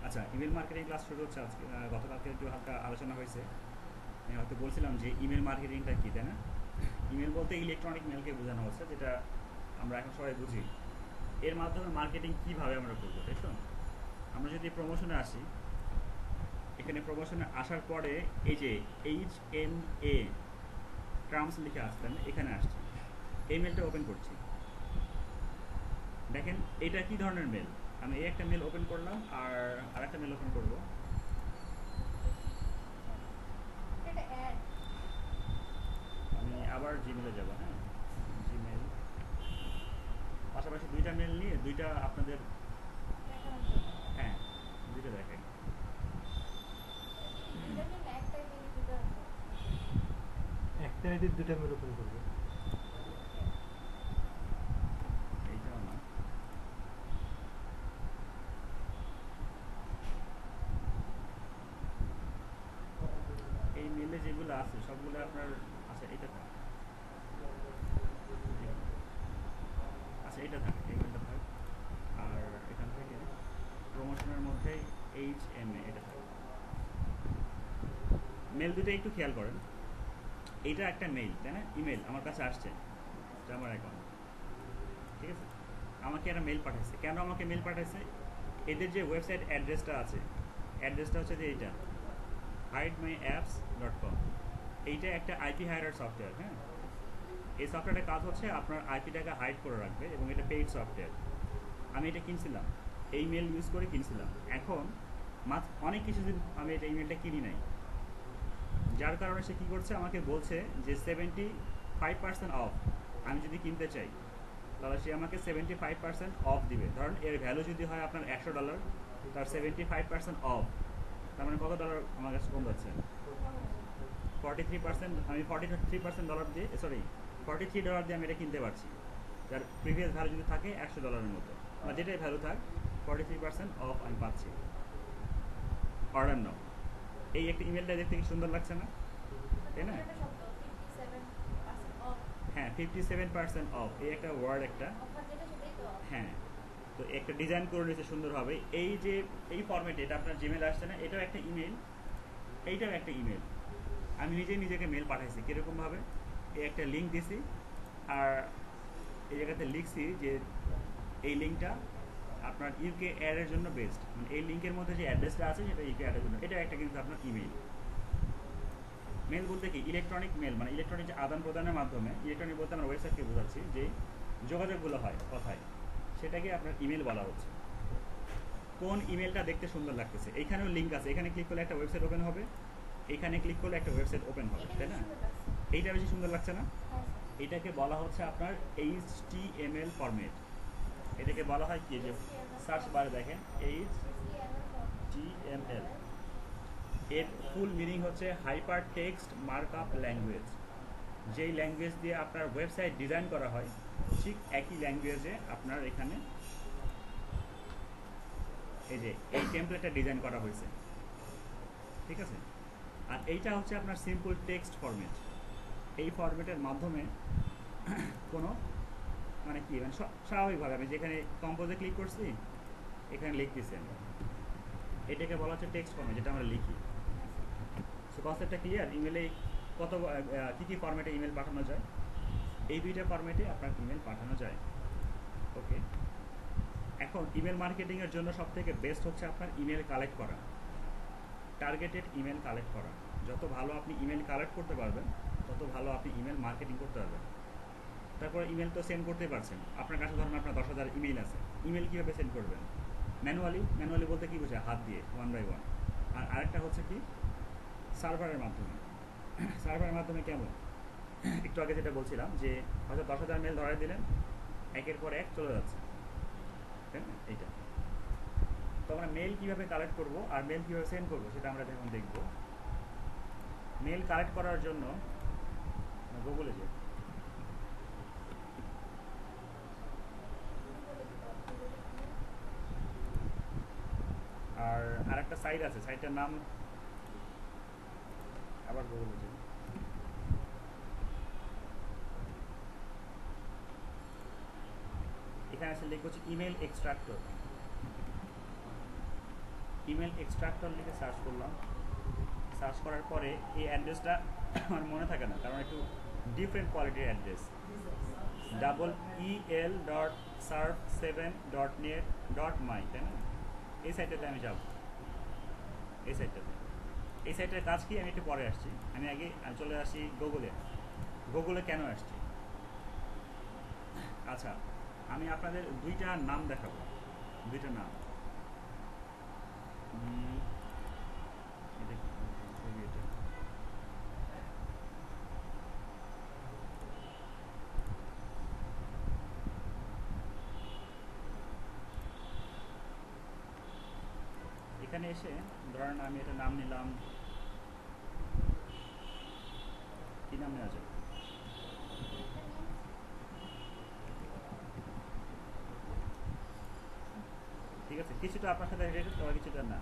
আচ্ছা, email marketing class শুরু হচ্ছে আজকে। গতকালকে একটু হালকা আলোচনা হয়েছে। আমি হয়তো বলছিলাম যে ইমেল মার্কেটিংটা কী, তাই না? ইমেল বলতে ইলেকট্রনিক মেলকে বোঝানো হচ্ছে, যেটা আমরা এখন সবাই বুঝি। এর মাধ্যমে মার্কেটিং কীভাবে আমরা করবো, তাই তো? আমরা যদি প্রমোশনে আসি, এখানে প্রমোশনে আসার পরে এই যে HMA টার্মস লিখে আসতেন, এখানে আসছি, এই মেলটা ওপেন করছি। দেখেন এটা কী ধরনের মেল। আমি এই একটা মেল ওপেন করলাম আর আরেকটা মেল ওপেন করবো। আমি আবার জিমেলে যাব। হ্যাঁ, জিমেল, পাশাপাশি দুইটা মেল নিয়ে দুইটা আপনাদের, হ্যাঁ, দুইটা দেখাই। একটা আইডির দুটো মেল ওপেন করবে। এইটাও না, এই মেলে যেগুলো আছে সবগুলো আপনার, আচ্ছা এটা থাক, আচ্ছা এটা থাক, এই মেলটা থাক। আর এখান থেকে প্রমোশনের মধ্যে HMA এটা থাক। মেল দুটো একটু খেয়াল করেন, এইটা একটা মেইল, তাই না? ইমেল আমার কাছে আসছে, এটা আমার অ্যাকাউন্ট, ঠিক আছে? আমাকে একটা মেল পাঠাইছে। কেন আমাকে মেল পাঠাইছে? এদের যে ওয়েবসাইট অ্যাড্রেসটা আছে, অ্যাড্রেসটা হচ্ছে যে এইটা hideMyApps.com। এইটা একটা আইপি হাইডার সফটওয়্যার। হ্যাঁ, এই সফটওয়্যারের কাজ হচ্ছে আপনার আইপিটাকে হাইড করে রাখবে, এবং এটা পেইড সফটওয়্যার। আমি এটা কিনছিলাম, এই মেল ইউজ করে কিনছিলাম। এখন অনেক কিছু দিন আমি এটা ইমেলটা কিনি নাই, যার কারণে সে কী করছে, আমাকে বলছে যে 75% অফ। আমি যদি কিনতে চাই তাহলে সে আমাকে 75% অফ দিবে। ধরেন এর ভ্যালু যদি হয় আপনার $100, তার 75% অফ, তার মানে কত ডলার আমার কাছে কম যাচ্ছে? 43%। আমি $43 দিয়ে, সরি, $43 দিয়ে আমি এটা কিনতে পারছি, যার প্রিভিয়াস ভ্যালু যদি থাকে $100 মতো, বা যেটাই ভ্যালু থাক, 43% অফ আমি পাচ্ছি। অর্ডার নাও। এই একটা ইমেলটা দেখতে কি সুন্দর লাগছে না, তাই না? হ্যাঁ, 57% অফ, এই একটা ওয়ার্ড, একটা, হ্যাঁ। তো একটা ডিজাইন করে নিয়েছে সুন্দরভাবে। এই যে এই ফরম্যাটে এটা আপনার জিমেল আসছে না, এটাও একটা ইমেল, এইটাও একটা ইমেল। আমি নিজেই নিজেকে মেল পাঠাইছি। কীরকমভাবে? এই একটা লিঙ্ক দিছি, আর এই জায়গাতে লিখছি যে এই লিঙ্কটা আপনার ইউকে অ্যাডের জন্য বেস্ট, মানে এই লিঙ্কের মধ্যে যে অ্যাড্রেসটা আছে সেটা ইউকে অ্যাডের জন্য। এটা একটা কিন্তু আপনার ইমেল। মেল বলতে কি? ইলেকট্রনিক মেল, মানে ইলেকট্রনিক যে আদান প্রদানের মাধ্যমে, ইলেকট্রনিক বলতে আমরা ওয়েবসাইটকে বোঝাচ্ছি, যে যোগাযোগগুলো হয় কথায়, সেটাকে আপনার ইমেল বলা হচ্ছে। কোন ইমেলটা দেখতে সুন্দর লাগতেছে, এইখানেও লিঙ্ক আছে, এখানে ক্লিক করলে একটা ওয়েবসাইট ওপেন হবে, এখানে ক্লিক করলে একটা ওয়েবসাইট ওপেন হবে, তাই না? এইটা বেশি সুন্দর লাগছে না? এটাকে বলা হচ্ছে আপনার HTML ফরম্যাট। এটাকে বলা হয় কি, যে সার্চ বারে দেখেন HTML, এর ফুল মিনিং হচ্ছে হাইপার টেক্সট মার্কআপ ল্যাঙ্গুয়েজ। যেই ল্যাঙ্গুয়েজ দিয়ে আপনার ওয়েবসাইট ডিজাইন করা হয়, ঠিক একই ল্যাঙ্গুয়েজে আপনার এখানে এই যে এই টেমপ্লেটটা ডিজাইন করা হয়েছে, ঠিক আছে? আর এইটা হচ্ছে আপনার সিম্পল টেক্সট ফরম্যাট। এই ফরম্যাটের মাধ্যমে কোনো, মানে কি, মানে স্বাভাবিকভাবে আমি যেখানে কম্পোজে ক্লিক করছি, এখানে লিখতেছি আমি, এটাকে বলা হচ্ছে টেক্সট ফরম্যাট, যেটা আমরা লিখি। সো কনসেপ্টটা ক্লিয়ার? ইমেলে কত কী কী ফরম্যাটে ইমেল পাঠানো যায়? এই দুইটা ফরম্যাটে আপনার ইমেল পাঠানো যায়। ওকে, এখন ইমেল মার্কেটিংয়ের জন্য সবথেকে বেস্ট হচ্ছে আপনার ইমেল কালেক্ট করা, টার্গেটেড ইমেল কালেক্ট করা। যত ভালো আপনি ইমেল কালেক্ট করতে পারবেন, তত ভালো আপনি ইমেল মার্কেটিং করতে পারবেন। তারপর ইমেল তো সেন্ড করতে পারছেন, আপনার কাছে ধরুন আপনার 10,000 ইমেল আছে। ইমেল কীভাবে সেন্ড করবেন? ম্যানুয়ালি বলতে কী বোঝায়? হাত দিয়ে, 1 by 1। আর আরেকটা হচ্ছে কি, সার্ভারের মাধ্যমে। সার্ভারের মাধ্যমে কেমন? একটু আগে যেটা বলছিলাম, যে হয়তো 10,000 মেল ধরাই দিলেন, একের পর এক চলে যাচ্ছে, তাই না? এইটা তো আমরা মেল কীভাবে কালেক্ট করব আর মেল কীভাবে সেন্ড করবো, সেটা আমরা এখন দেখব। মেল কালেক্ট করার জন্য গুগলে যাই, আর আরেকটা সাইট আছে, সাইটটার নাম, আবার গুগলে যাই, এখানে আসলে লিখব হচ্ছে ইমেল এক্সট্রাক্টর। ইমেল এক্সট্রাক্টর লিখে সার্চ করলাম। সার্চ করার পরে এই অ্যাড্রেসটা আমার মনে থাকে না, কারণ একটু ডিফারেন্ট কোয়ালিটির অ্যাড্রেস। EEL.surf7.net.my, তাই না? এই সাইটটাতে আমি যাব। এই সাইটের কাজ কি আমি একটু পরে আসছি। আমি আগে চলে আসি গুগলে কেন আসছি। আচ্ছা, আমি আপনাদের দুইটা নাম দেখাবো, দুইটা নাম। এটা কি? এটা এখানে এসে ধরেন আমি এটা নাম নিলাম, কি নাম নেওয়া যায়? ঠিক আছে, কিছুটা আপনার সাথে রিলেটেড, তবে কিছুটা না।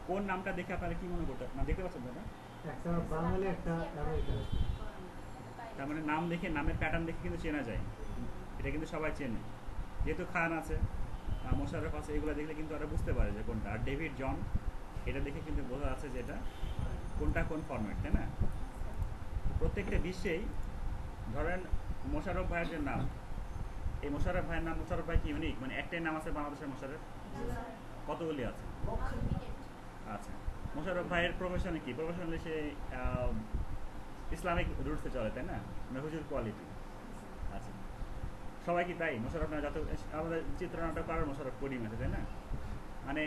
কোন নামটা দেখে আপনারা কি মনে করতে না দেখতে পাচ্ছেন না? একটা বাঙালি একটা আমেরিকান। তার মানে নাম দেখে, নামের প্যাটার্ন দেখে কিন্তু চেনা যায়। এটা কিন্তু সবাই চেনে, যেহেতু খান আছে, মোশাররফ আছে, এগুলো দেখলে কিন্তু ওরা বুঝতে পারে যে কোনটা। আর ডেভিড জন, এটা দেখে কিন্তু বোঝা যাচ্ছে যে এটা কোনটা কোন ফরম্যাট, তাই না? প্রত্যেকটা বিশ্বেই ধরেন মোশাররফ ভাইয়ের যে নাম, এই মোশাররফ ভাইয়ের নাম, মোশাররফ ভাই কি ইউনিক? মানে একটাই নাম আছে বাংলাদেশের মোশাররফ? কতগুলি আছে? আচ্ছা, মোশাররফ ভাইয়ের প্রফেশনে কি? প্রফেশনালি সে ইসলামিক রুটসে চলে, তাই না? হুজুর কোয়ালিটি। আচ্ছা, সবাই কি তাই? মোশাররফ না, যত আমাদের চিত্রনাটক করার মোশাররফ করিম আছে, তাই না? মানে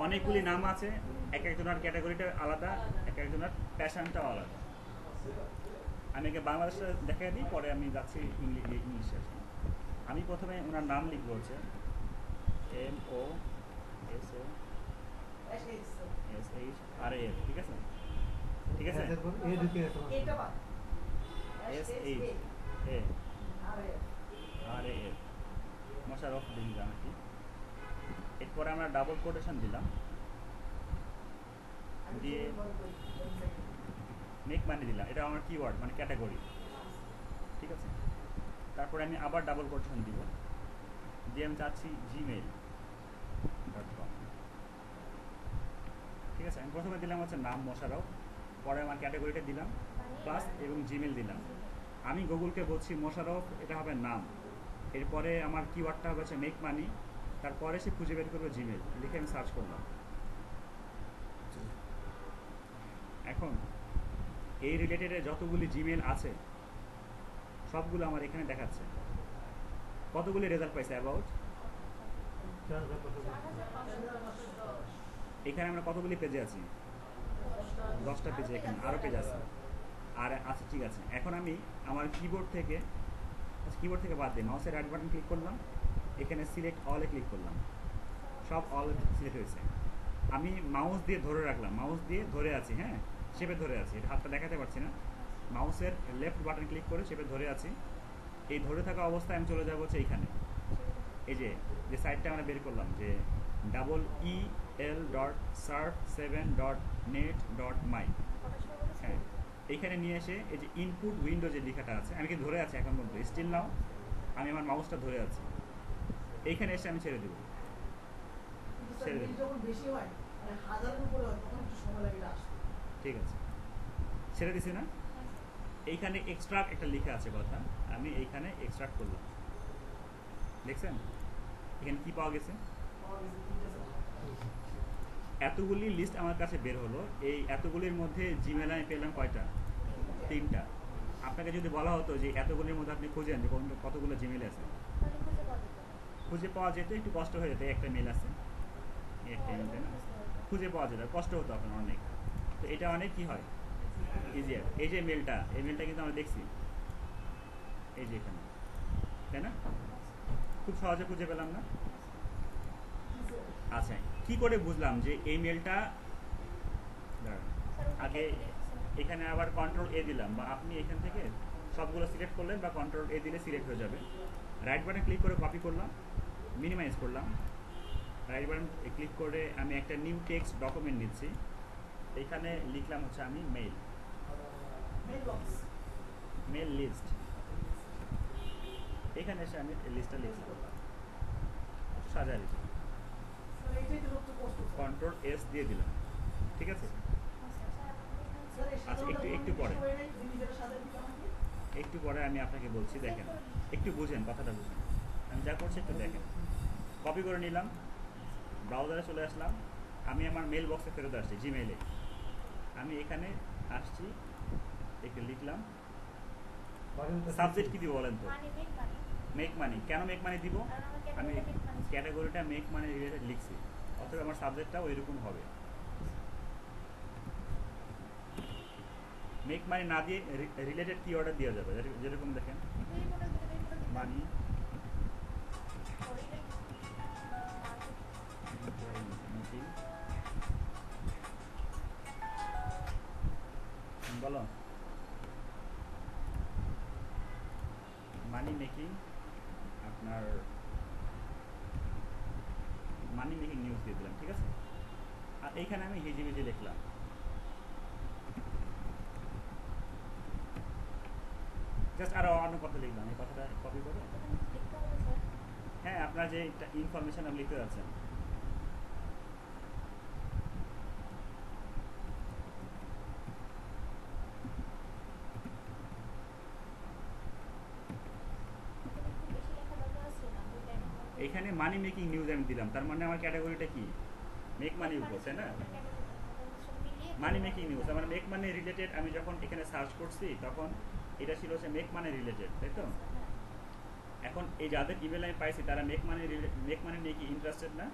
অনেকগুলি নাম আছে, এক একজনের ক্যাটাগরিটা আলাদা, এক একজনের প্যাশনটাও আলাদা। আমি একে বাংলাদেশে দেখা দিই, পরে আমি যাচ্ছি ইংলিশে। আমি প্রথমে ওনার নাম লিখবো, হচ্ছে MOSHRAF, ঠিক আছে? ঠিক আছে, SHARAF, মোশাররফ দিলাম আর কি। এরপরে আমরা ডাবল কোটেশন দিলাম, দিয়ে মেক মানি দিলাম। এটা আমার কিওয়ার্ড, মানে ক্যাটাগরি, ঠিক আছে? তারপরে আমি আবার ডাবল কোটেশন দিব, দিয়ে আমি চাচ্ছি gmail.com, ঠিক আছে? আমি প্রথমে দিলাম হচ্ছে নাম মোশাররফ, পরে আমার ক্যাটাগরিটা দিলাম প্লাস এবং জিমেল দিলাম। আমি গুগলকে বলছি মোশাররফ এটা হবে নাম, এরপরে আমার কিওয়ার্ডটা হবে হচ্ছে মেক মানি, তারপরে সে খুঁজে বের করবে জিমেল, লিখে আমি সার্চ করলাম। এখন এই রিলেটেডে যতগুলি জিমেল আছে সবগুলো আমার এখানে দেখাচ্ছে। কতগুলি রেজাল্ট পাইছে? অ্যাবাউট এখানে আমরা কতগুলি পেজে আছি? 10টা পেজে, এখানে আরও পেজ আছে। আর আচ্ছা, ঠিক আছে, এখন আমি আমার কিবোর্ড থেকে বাদ দিই, মাউসের রাইট বাটন ক্লিক করলাম, এখানে সিলেক্ট অলে ক্লিক করলাম, সব অল সিলেক্ট হয়েছে। আমি মাউস দিয়ে ধরে রাখলাম, মাউস দিয়ে ধরে আছি, হ্যাঁ, শেপে ধরে আছি, এটা হাতটা দেখাতে পারছি না। মাউসের লেফট বাটন ক্লিক করে শেপে ধরে আছি। এই ধরে থাকা অবস্থায় আমি চলে যাবো হচ্ছে এইখানে, এই যে সাইটটা আমরা বের করলাম, যে EEL.surf7.net.my, হ্যাঁ, এইখানে নিয়ে এসে এই যে ইনপুট উইন্ডো যে লেখাটা আছে, আমি কি ধরে আছি এখন পর্যন্ত, স্টিল নাও আমি আমার মাউসটা ধরে আছি। এইখানে এসে আমি ছেড়ে দেবো, ঠিক আছে, ছেড়ে দিছি না? এইখানে এক্সট্রাক্ট একটা লেখা আছে কথা, আমি এইখানে এক্সট্রাক্ট করলাম, দেখছেন এখানে কি পাওয়া গেছে? এতগুলি লিস্ট আমার কাছে বের হলো। এই এতগুলির মধ্যে জিমেল আমি পেলাম কয়টা? 3টা। আপনাকে যদি বলা হতো যে এতগুলির মধ্যে আপনি খুঁজেন যে কতগুলো জিমেল আছে, খুঁজে পাওয়া যেত, একটু কষ্ট হয়ে যেত। একটা মেল আছে, একটা মেল, তাই না? খুঁজে পাওয়া যেত, কষ্ট হতো আপনার অনেক। তো এটা অনেক কি হয়, ইজিয়ার। এই যে মেলটা, এই মেলটা কিন্তু আমরা দেখছি এই যে এখানে, তাই না? খুব সহজে খুঁজে পেলাম না? আচ্ছা, কি করে বুঝলাম যে এই মেলটা? আগে এখানে আবার কন্ট্রোল এ দিলাম, বা আপনি এখান থেকে সবগুলো সিলেক্ট করলেন, বা কন্ট্রোল এ দিলে সিলেক্ট হয়ে যাবে। রাইট বাটন ক্লিক করে কপি করলাম, মিনিমাইজ করলাম, রাইট বাটন ক্লিক করে আমি একটা নিউ টেক্সট ডকুমেন্ট নিচ্ছি, এইখানে লিখলাম হচ্ছে আমি মেল লিস্ট, এখানে এসে আমি এই লিস্টটা লিখলাম, সাজাই লিখলাম, কন্ট্রোল এস দিয়ে দিলাম, ঠিক আছে। আচ্ছা একটু পরে আমি আপনাকে বলছি, দেখেন একটু বুঝেন, কথাটা বুঝেন, আমি যা করছি একটু দেখেন। কপি করে নিলাম, ব্রাউজারে চলে আসলাম, আমি আমার মেল বক্সে ফেরত আসছি, জিমেইলে আমি এখানে আসছি, একে লিখলাম। সাবজেক্ট কি দিব বলেন তো? Make money. Can make money দিব? আমি ক্যাটাগরিটা মেক মানি রিলেটেড লিখছি, অথবা আমার সাবজেক্টটা ওই রকম হবে। মেক মানি না দিয়ে রিলেটেড কি অর্ডার দেওয়া যাবে, যেরকম দেখেন মানি বলো, মানি মেকিং, আপনার মানি মেকিং নিউজ দিয়ে দিলাম, ঠিক আছে। আর এইখানে আমি হিজিবিজি লিখলাম, জাস্ট আরো অন্য কথা লিখলাম, এই কথাটা কপি করে। হ্যাঁ, আপনার যে ইনফরমেশন আপনি লিখতে যাচ্ছেন, এখানে মানি মেকিং নিউজ আমি দিলাম, তার মানে আমার ক্যাটাগরিটা কি? মেক মানি উপর, তাই না? মানি মেকিং নিউজ, মানে মেক মানি রিলেটেড। আমি যখন এখানে সার্চ করছি তখন এটা ছিল হচ্ছে মেক মানি রিলেটেড, তাই তো? এখন এই যাদের ইমেল আমি পাইছি তারা মেক মানি নিয়ে কি ইন্টারেস্টেড না?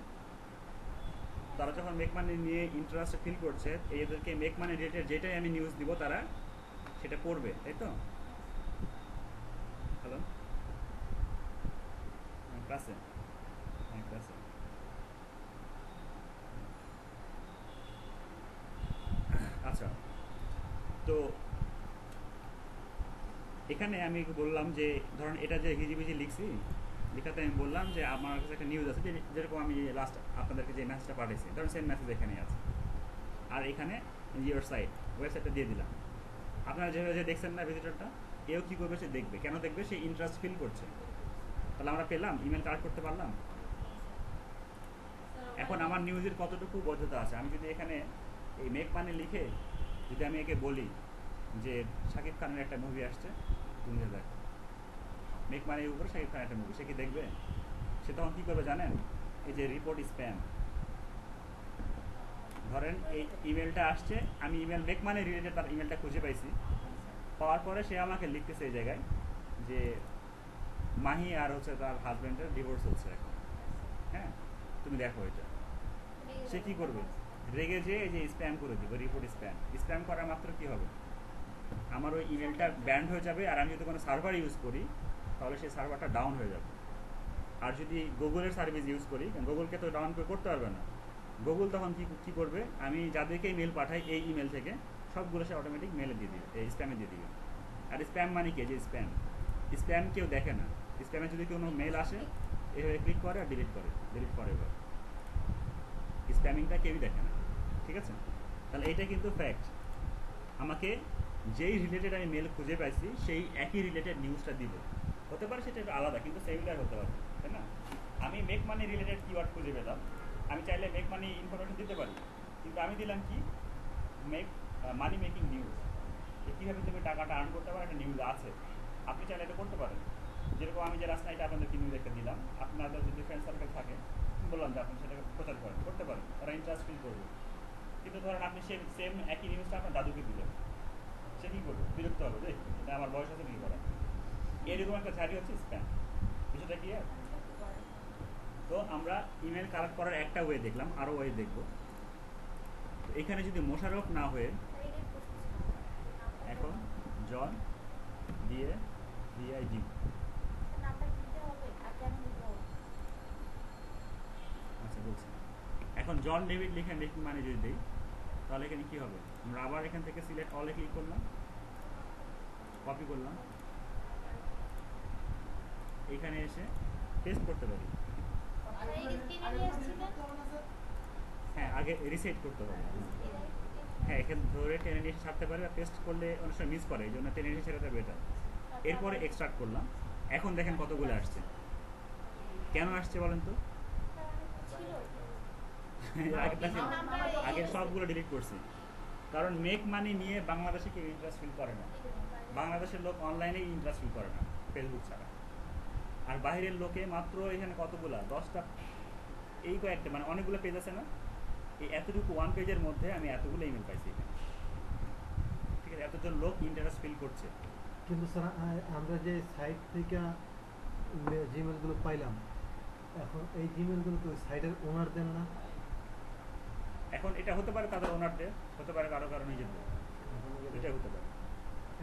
তারা যখন মেক মানি নিয়ে ইন্টারেস্ট ফিল করছে, এদেরকে মেক মানি রিলেটেড যেটাই আমি নিউজ দিব তারা সেটা পড়বে, তাই তো? হ্যালো, ক্লাসে ক্লাসে আচ্ছা, তো এখানে আমি বললাম যে ধরুন এটা যে হিজিবিজি লিখছি, লেখাতে আমি বললাম যে আমার কাছে একটা নিউজ আছে, যেরকম আমি লাস্ট আপনাদেরকে যে মেসেজটা পাঠিয়েছি, ধরুন সেম মেসেজ এখানে আছে, আর এখানে ইয়োর সাইট ওয়েবসাইটটা দিয়ে দিলাম। আপনারা যেভাবে যে দেখছেন না ভিজিটরটা, এও কী করবে, সে দেখবে। কেন দেখবে? সে ইন্টারেস্ট ফিল করছে। তাহলে আমরা পেলাম, ইমেল কালেক্ট করতে পারলাম। এখন আমার নিউজের কতটুকু বৈধতা আছে? আমি যদি এখানে এই মেক মানি লিখে যদি আমি একে বলি যে শাকিব খানের একটা মুভি আসছে, তুমি দেখো, মেক মানির উপরে শাকিব খানের একটা মুভি, সে কি দেখবে? সে তখন কী করবে জানেন? এই যে রিপোর্ট স্প্যাম, ধরেন এই ইমেলটা আসছে, আমি ইমেল মেক মানি রিলেটেড তার ইমেলটা খুঁজে পাইছি, পাওয়ার পরে সে আমাকে লিখতেছে এই জায়গায় যে মাহি আর হচ্ছে তার হাজব্যান্ডের ডিভোর্স হচ্ছে এখন, হ্যাঁ তুমি দেখো এটা। সে কী করবে? রেগে যে এই যে স্প্যাম করে দিবে, রিপোর্ট স্প্যাম। স্প্যাম করা মাত্র কী হবে? আমার ওই ইমেলটা ব্যান্ড হয়ে যাবে, আর আমি যদি কোনো সার্ভার ইউজ করি তাহলে সেই সার্ভারটা ডাউন হয়ে যাবে। আর যদি গুগলের সার্ভিস ইউজ করি, গুগলকে তো ডাউন করতে পারবে না, গুগল তখন কী করবে? আমি যাদেরকে মেল পাঠাই এই ইমেল থেকে সবগুলো সে অটোমেটিক মেলে দিয়ে দিবে, এই স্প্যামে দিয়ে দিবে। আর স্প্যাম মানে কি? যে স্প্যাম কেউ দেখে না। স্প্যামে যদি কোনো মেল আসে এভাবে ক্লিক করে আর ডিলিট করে এবার, স্প্যামিংটা কেউই দেখে না, ঠিক আছে? তাহলে এইটা কিন্তু ফ্যাক্ট। আমাকে যেই রিলেটেড আমি মেল খুঁজে পাইছি সেই একই রিলেটেড নিউজটা দিব। হতে পারে সেটা একটু আলাদা, কিন্তু সেমিলার হতে পারে, তাই না? আমি মেক মানি রিলেটেড কিওয়ার্ড খুঁজে পেলাম, আমি চাইলে মেক মানি ইনফরমেশন দিতে পারি, কিন্তু আমি দিলাম কি? Make money making news. কীভাবে তুমি টাকাটা আর্ন করতে পারো একটা নিউজ আছে, আপনি চাইলে এটা করতে পারেন। যেরকম আমি যে লাস্ট নাইট আপনাদেরকে নিউজ একটা দিলাম, আপনাদের যদি ফ্রেন্ড সার্কেল থাকে, বললাম যে আপনি সেটাকে প্রচার করতে পারেন, তারা ইন্টারেস্ট ফিল করবে। কিন্তু ধরেন আপনি সেম একই নিউজটা আপনার দাদুকে দিলেন, সে কী করবে? বিরক্ত হবে, যে এটা আমার বয়স আছে কী করা। এরকম একটা ঝাড়ি হচ্ছে স্প্যাম। বিষয়টা কি? আর তো আমরা ইমেল কালেক্ট করার একটা ওয়ে দেখলাম, আরও ওয়ে দেখব। তো এখানে যদি মোশাররফ না হয়ে এখন জন দিয়ে ডিআইডি, আচ্ছা বলছি, এখন জন ডেভিড লিখে মেকিং মানি যদি দিই তাহলে এখানে কী হবে? আমরা আবার এখান থেকে সিলেক্ট অলে ক্লিক করলাম, কপি করলাম, এখানে এসে পেস্ট করতে পারি। হ্যাঁ, আগে রিসেট করতে হবে। হ্যাঁ, এখানে ধরে টেনে নিয়ে ছাড়তে পারে, পেস্ট করলে অনেক সময় মিস করে, এই জন্য টেনে নিয়ে ছেড়েটা বেটার। এরপরে এক্সট্রাক্ট করলাম, এখন দেখেন কতগুলো আসছে। কেন আসছে বলেন তো? আগেরটা ছিল, আগের সবগুলো ডিলিট করছি। কারণ মেক মানি নিয়ে বাংলাদেশে কেউ ইন্টারেস্ট ফিল করে না। বাংলাদেশের লোক অনলাইনে ইন্টারেস্ট ফিল করে না ফেসবুক ছাড়া। আর বাইরের লোকে মাত্র এখানে কতগুলা 10টা, এই কয়েকটা মানে অনেকগুলো পেজ আছে না, এই এতটুকু ওয়ান পেজের মধ্যে আমি এতগুলো ইমেল পাইছি এখানে। ঠিক আছে, এতজন লোক ইন্টারেস্ট ফিল করছে। কিন্তু স্যার আমরা যে সাইট থেকে জিমেলগুলো পাইলাম, এখন এই জিমেলগুলো তো সাইটের ওনারদের না? এখন এটা হতে পারে তাদের ওনারদের, হতে পারে কারো কারো নিজেদের, এটাই হতে পারে।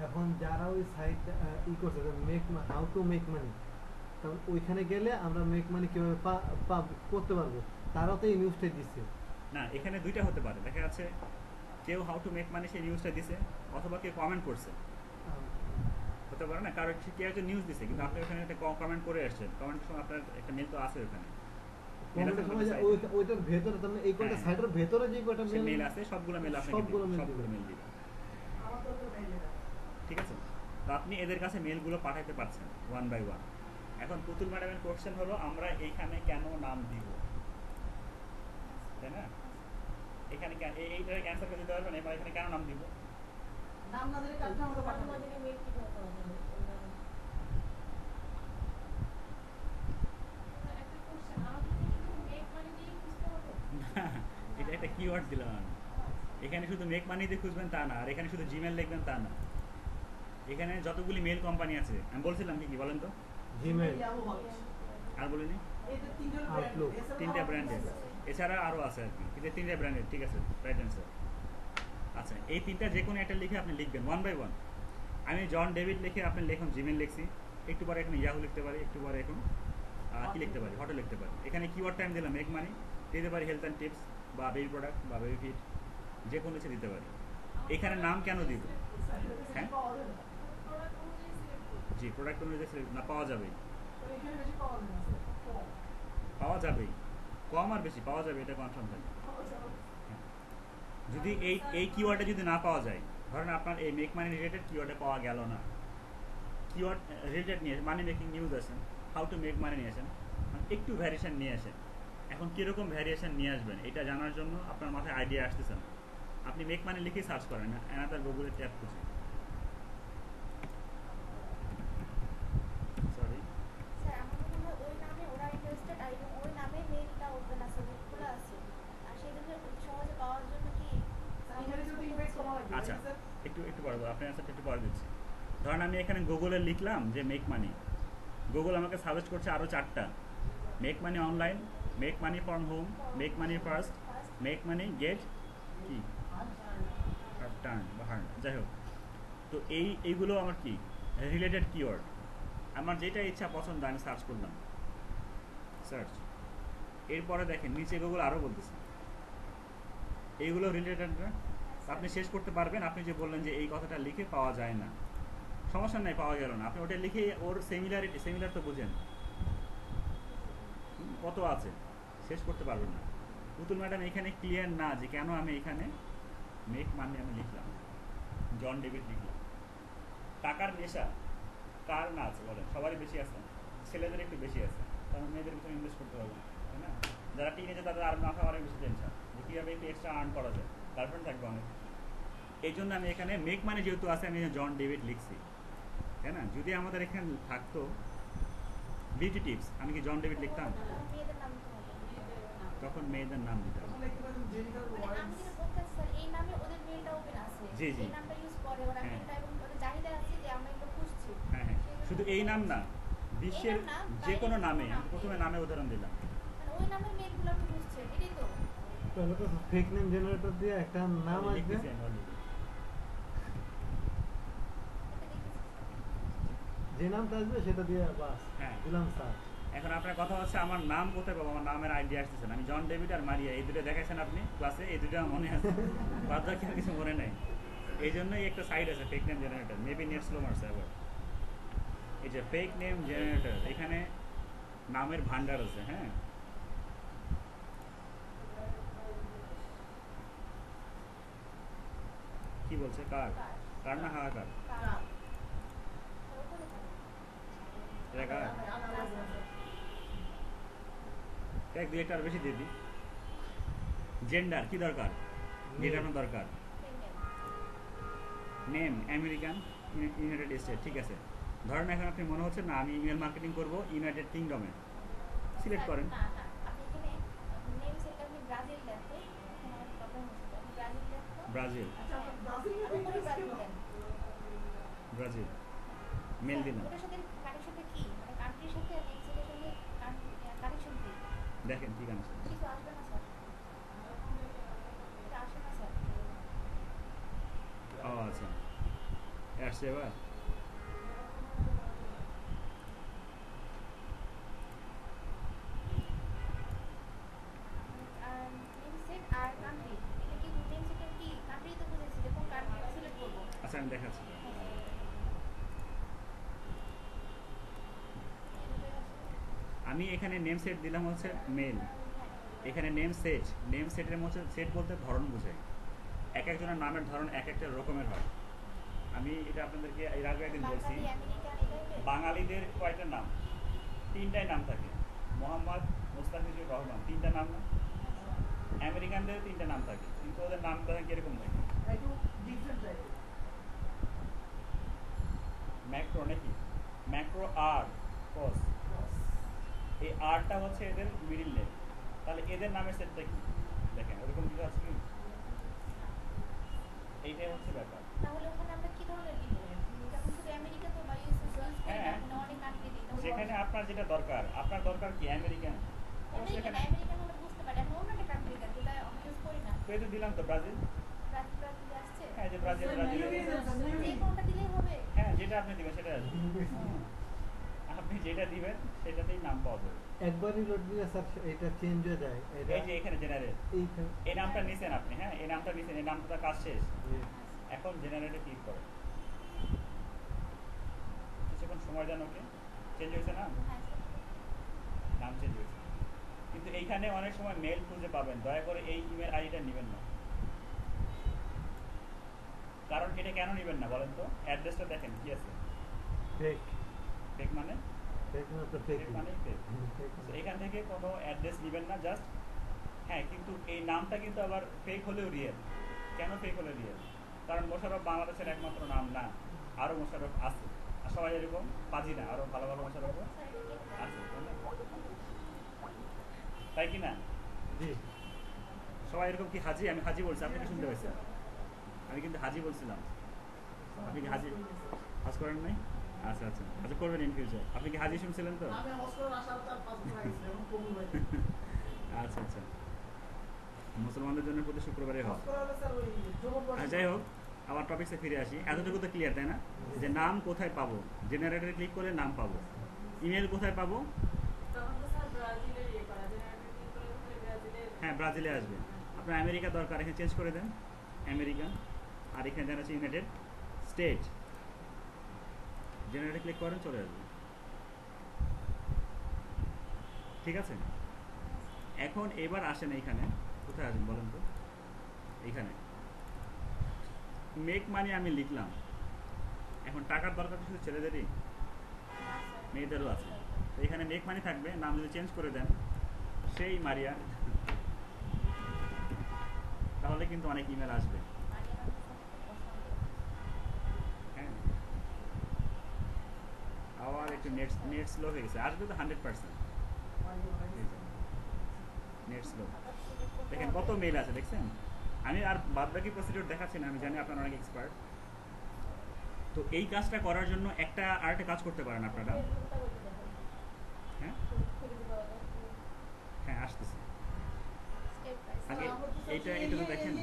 এখন যারা ওই সাইট করছে হাউ টু মেক মানি, কারণ ওইখানে গেলে আমরা মেক মানি কীভাবে করতে পারবো, তারাও তো এই নিউজটাই দিচ্ছে না, এখানে দুইটা হতে পারে, দেখা যাচ্ছে কেউ হাউ টু মেক মানি সেই নিউজটা দিছে, অথবা কেউ কমেন্ট করছে, হতে পারে না, কারো কেউ একজন নিউজ দিছে কিন্তু আপনি ওখানে একটা কমেন্ট করে আসছেন, কমেন্টের সময় আপনার একটা মেল তো আছে ওখানে, ওইটার ভেতরে, তার মানে এই কয়টা সাইটের ভেতরে যে কয়টা মেল আছে সবগুলো মেল আপনাকে সবগুলো মেল দিবে। ঠিক আছে, তো আপনি এদের কাছে মেলগুলো পাঠাতে পারছেন ওয়ান বাই ওয়ান। এখন পুতুল ম্যাডামের কোশ্চেন হলো আমরা এইখানে কেন নাম দিব, তাই না? এখানে এইটার অ্যান্সার করে দিতে পারবেন, এবার এখানে কেন নাম দিব? নাম না দিলে কাজটা আমাকে পাঠানো দিলে মেল কি করতে হবে? একটা কোশ্চেন, আমাকে কি শুধু মেক মানি দিয়ে খুঁজতে হবে? এটা একটা কিওয়ার্ড দিলাম আমি। এখানে শুধু মেক মানি দিয়ে খুঁজবেন তা না, আর এখানে শুধু জিমেল লিখবেন তা না। এখানে যতগুলি মেল কোম্পানি আছে আমি বলছিলাম কি কি বলেন তো? জিমেল, আর বলিনি? তিনটা ব্র্যান্ডের, এছাড়া আরও আছে আর কি, কিন্তু তিনটা ব্র্যান্ডের। ঠিক আছে, রাইট অ্যান্সার। আচ্ছা, এই তিনটা যে কোনো একটা লিখে আপনি লিখবেন ওয়ান বাই ওয়ান। আমি জন ডেভিড লিখে আপনি লিখুন জিমেল লিখছি, একটু পরে এখন ইয়াহু লিখতে পারি, একটু পরে এখন কি লিখতে পারি, হটে লিখতে পারি। এখানে কিওয়ার্ড টাইম দিলাম মেক মানি, দিতে পারি হেলথ অ্যান্ড টিপস বা বেবি প্রোডাক্ট বা বেবি ফিড, যে কোনো কিছু দিতে পারি। এখানে নাম কেন দিব? হ্যাঁ জি, প্রোডাক্ট অনুযায়ী না পাওয়া যাবেই, পাওয়া যাবেই, কম আর বেশি পাওয়া যাবে, এটা কনফার্ম থাকে। যদি এই কিওয়ার্ডে যদি না পাওয়া যায়, ধরেন আপনার এই মেক মানি রিলেটেড কিওয়ার্ডে পাওয়া গেল না, কিওয়ার্ড রিলেটেড নিয়ে মানি মেকিং নিউজ আসেন, হাউ টু মেক মানি নিয়ে আসেন, একটু ভ্যারিয়েশন নিয়ে আসেন। এখন কীরকম ভ্যারিয়েশন নিয়ে আসবেন এটা জানার জন্য আপনার মাথায় আইডিয়া আসতেছে না, আপনি মেক মানি লিখেই সার্চ করেন না, অ্যানাদার গুগলের ট্যাব খুঁজে। সরি স্যার, আমার মনে হয় ওই নামে ওরা ইন্টারেস্টেড, আর ওই নামে মেইলটা ওপেন আছে, খোলা আছে, আর সেই জন্য সহজে পাওয়ার জন্য কি আচ্ছা, একটু পরে আপনি অ্যান্সারটা একটু পরে দিচ্ছি। ধরেন আমি এখানে গুগলে লিখলাম যে মেক মানি, গুগল আমাকে সাজেস্ট করছে আরও 4টা, make money online, make money from home, make money first, make money get কি টার্ন বা হার্ন, যাই হোক। তো এইগুলো আমার কি রিলেটেড কিওয়ার্ড, আমার যেটা ইচ্ছা পছন্দ আমি সার্চ করলাম, সার্চ। এরপরে দেখেন নিচে গুগল আরও বলতেছে এইগুলো রিলেটেড না, আপনি শেষ করতে পারবেন। আপনি যে বললেন যে এই কথাটা লিখে পাওয়া যায় না, সমস্যা নাই, পাওয়া গেল না, আপনি ওটা লিখে ওর সিমিলার তো বুঝেন কত আছে, শেষ করতে পারবেন না। পুতুল ম্যাডাম এখানে ক্লিয়ার না যে কেন আমি এখানে মেক মানি আমি লিখলাম, জন ডেভিড লিখলাম। টাকার নেশা কার না আছে বলেন? সবারই বেশি আছে, ছেলেদের একটু বেশি আছে, কারণ মেয়েদের পিছনে ইনভেস্ট করতে হবে, তাই না? যারা টিনেজে তাদের আর মাথা অনেক বেশি টেনশন যে কীভাবে একটু এক্সট্রা আর্ন করা যায়, গার্লফ্রেন্ড থাকবে অনেক। এই জন্য আমি এখানে মেক মানি যেহেতু আছে আমি জন ডেভিড লিখছি, তাই না? যদি আমাদের এখানে থাকতো বিউটি টিপস, আমি কি জন ডেভিড লিখতাম? মেয়েদের নাম দিতে হবে। তখন মেয়েদের নাম দিতাম। মানে আমি যেটা বলতে চাচ্ছি স্যার, এই নামে ওদের মেলটা ওপেন আছে, জি, জি। এই নামটা ইউজ করে ওরা হ্যাঁ। মেলটা, এবং ওদের চাহিদা আছে যে আমরা এগুলো খুঁজছি। হ্যাঁ হ্যাঁ, শুধু এই নাম না, বিশ্বের এই নাম না, যে কোনো বাইরের নামে, কোনো আমি নাম প্রথমে দিয়ে। নামে উদাহরণ দিলাম। মানে ওই নামের মেলগুলো আপনি খুঁজছেন, এটাই তো? তাহলে তো ফেক নেম জেনারেটর দিয়ে একটা নাম আসবে, লিখতেছি আমি already। এটা দেখেছি। যে নামটা আসবে সেটা দিয়ে বাস হ্যাঁ। দিলাম স্যার। এখন আপনার কথা হচ্ছে আমার নাম কোথায় পাবো, আমার নামের আইডিয়া আসতেছে না। আমি জন ডেভিড আর মারিয়া এই দুটো দেখাইছেন আপনি ক্লাসে, এই দুটো আমার মনে আছে, বাদ বাকি আর কিছু মনে নাই। এই জন্যই একটা সাইট আছে fake name generator, maybe net slow মারছে আবার। এই যে ফেক নেম জেনারেটর, এখানে নামের ভান্ডার আছে। হ্যাঁ, কি বলছে? কার? কার না হাহাকার? কার? ওপরে থাকে। এটা কার এক দুই একটা আর বেশি দিয়ে দিই। জেন্ডার কি দরকার, যেটা আপনার দরকার। নেম আমেরিকান ইউনাইটেড স্টেট, ঠিক আছে। ধরেন এখন আপনি মনে হচ্ছে না আমি ইমেল মার্কেটিং করব ইউনাইটেড কিংডমে, সিলেক্ট করেন। না না আপনি এখানে নেম সেট আপনি ব্রাজিল দেন তো এখানে আমার প্রবলেম হচ্ছে আপনি ব্রাজিল দেন তো ব্রাজিল, আচ্ছা আর উপরে ব্রাজিল দেন ব্রাজিল মেল দিলাম। ওটার সাথে কানেকশনটা কি মানে কান্ট্রির সাথে নেম সেটের সাথে কানেকশন কি দেখেন ঠিক আছে, কিছু আসবে না স্যার এটা আসে না স্যার ও আচ্ছা আসছে এবার। নেম সেট আর কান্ট্রি এটা কি নেম সেটের কি কান্ট্রি তো বুঝেছি যে কোন কান্ট্রি সিলেক্ট করব আচ্ছা আমি দেখাচ্ছি। আমি এখানে নেম সেট দিলাম হচ্ছে মেল, এখানে নেম সেট, নেম সেটের মধ্যে সেট বলতে ধরন বোঝায়, এক একজনের নামের ধরন এক একটা রকমের হয়। আমি এটা আপনাদেরকে এর আগে একদিন বলছি, বাঙালি আমেরিকান এটাই বাঙালিদের কয়টা নাম, তিনটাই নাম থাকে, মোহাম্মদ, মুস্তাফিজুর রহমান, তিনটা নাম না। আমেরিকানদের তিনটা নাম থাকে, কিন্তু ওদের নাম দেখেন কিরকম থাকে, ম্যাক্রো নাকি, ম্যাক্রো আর ক্রস, এই আরটা হচ্ছে এদের মিডিল নেম। তাহলে এদের নামের সেটটা কি দেখেন, ওরকম কিছু আছে কি, এইটাই হচ্ছে ব্যাপার। তাহলে ওখানে আমরা কি ধরনের দিব যখন শুধু আমেরিকা তো বা ইউএস ইউজ করি হ্যাঁ। না অনেক কান্ট্রি দিই যেখানে আপনার যেটা দরকার, আপনার দরকার কি আমেরিকান, আমেরিকান সেখানে আমেরিকান হলে বুঝতে পারি আমি অন্য একটা কান্ট্রি দেন যেটা আমি ইউজ করি না তো এই তো দিলাম তো ব্রাজিল, ব্রাজিল ব্রাজিল আসছে হ্যাঁ যে ব্রাজিল, ব্রাজিল যে কোনটা দিলেই হবে হ্যাঁ যেটা আপনি দিবেন সেটা আসবে। আপনি যেটা দিবেন সেটাতেই নাম পাওয়া যাবে। একবারই লোড দিলে স্যার এটা চেঞ্জ হয়ে যায় এটা এই যে এখানে জেনারেট, এইখানে এই নামটা নিছেন আপনি, হ্যাঁ এই নামটা নিছেন, এই নামটা কাজ শেষ, এখন জেনারেটে ক্লিক করেন, কিছুক্ষণ সময় দেন, ওকে চেঞ্জ হয়েছে না, হ্যাঁ নাম চেঞ্জ হয়েছে। কিন্তু এইখানে অনেক সময় মেল খুঁজে পাবেন, দয়া করে এই ইমেল আইডিটা নেবেন না। কারণ এটা কেন নেবেন না বলেন তো, অ্যাড্রেসটা দেখেন কি আছে, ফেক ফেক মানে, ফেক না তো ফেক ফেক মানেই ফেক। তো এখান থেকে কোনো অ্যাড্রেস নেবেন না, জাস্ট হ্যাঁ। কিন্তু এই নামটা কিন্তু আবার ফেক হলেও রিয়েল। কেন ফেক হলে রিয়েল? কারণ মোশাররফ বাংলাদেশের একমাত্র নাম না, আরও মোশাররফ আছে, আর সবাই এরকম পাজি না, আরও ভালো ভালো মোশাররফ আছে, তাই কি না? জি সবাই এরকম কি হাজি, আমি হাজি বলছি, আপনি কি শুনতে পাইছেন? আমি কিন্তু হাজি বলছিলাম, আপনি কি হাজি হাজ করেন নাই? আচ্ছা আচ্ছা আচ্ছা করবেন ইন ফিউচার। আপনি কি হাজি শুনছিলেন তো? আচ্ছা আচ্ছা, মুসলমানদের জন্য প্রতি শুক্রবারে হয়। যাই হোক, আমার টপিক্সে ফিরে আসি। এতটুকু তো ক্লিয়ার তাই না, যে নাম কোথায় পাবো, জেনারেটরে ক্লিক করলে নাম পাবো, ইমেল কোথায় পাবো, হ্যাঁ ব্রাজিলে আসবে। আপনার আমেরিকা দরকার, এখানে চেঞ্জ করে দেন আমেরিকা, আর এখানে দেন হচ্ছে ইউনাইটেড স্টেট, জেনারেটে ক্লিক করেন চলে আসবে, ঠিক আছে। এখন এবার আসেন এইখানে, কোথায় আসবেন বলেন তো, এইখানে মেক মানি আমি লিখলাম। এখন টাকার দরকার শুধু ছেলেদেরই, মেয়েদেরও আছে। তো এখানে মেক মানি থাকবে, নাম যদি চেঞ্জ করে দেন সেই মারিয়া, তাহলে কিন্তু অনেক ইমেল আসবে। হ্যাঁ আবার একটু নেট স্লো হয়ে গেছে, আসবে তো 100%। নেট স্লো, দেখেন কত মেল আছে দেখছেন। আমি আর বাদ বাকি প্রসিডিউর দেখাচ্ছি না, আমি জানি আপনারা অনেক এক্সপার্ট। তো এই কাজটা করার জন্য আরেকটা কাজ করতে পারেন আপনারা, হ্যাঁ হ্যাঁ আসতেছে। আগে এটা তো দেখেন,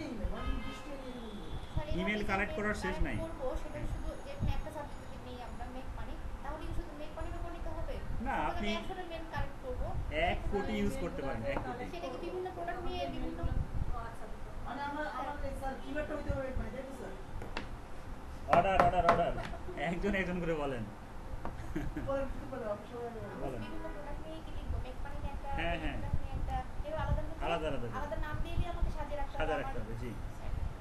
ইমেল কালেক্ট করার শেষ নাই। সেটা শুধু যে একটা সাবজেক্ট যদি নেই আমরা মেক মানি, তাহলে কি শুধু মেক মানির উপর নিতে হবে? না, আপনি 100 মেল কালেক্ট করব, 1 কোটি ইউজ করতে পারেন, 1 কোটি। সেটা কি বিভিন্ন প্রোডাক্ট নিয়ে বিভিন্ন মানে আমাদের স্যার কিভাবে হইতে হবে মানে দেখো স্যার অর্ডার অর্ডার অর্ডার, একজন একজন করে বলেন। পরে কিছু বলে অপশন বলেন। বিভিন্ন প্রোডাক্ট নিয়ে কি লিখবো? মেক মানি নিয়ে একটা, হ্যাঁ, হ্যাঁ। প্রোডাক্ট নিয়ে একটা, এর আলাদা আলাদা আলাদা আলাদা নাম দিয়ে দিয়ে আমাকে সাজিয়ে রাখতে হবে। সাজা রাখতে হবে, জি।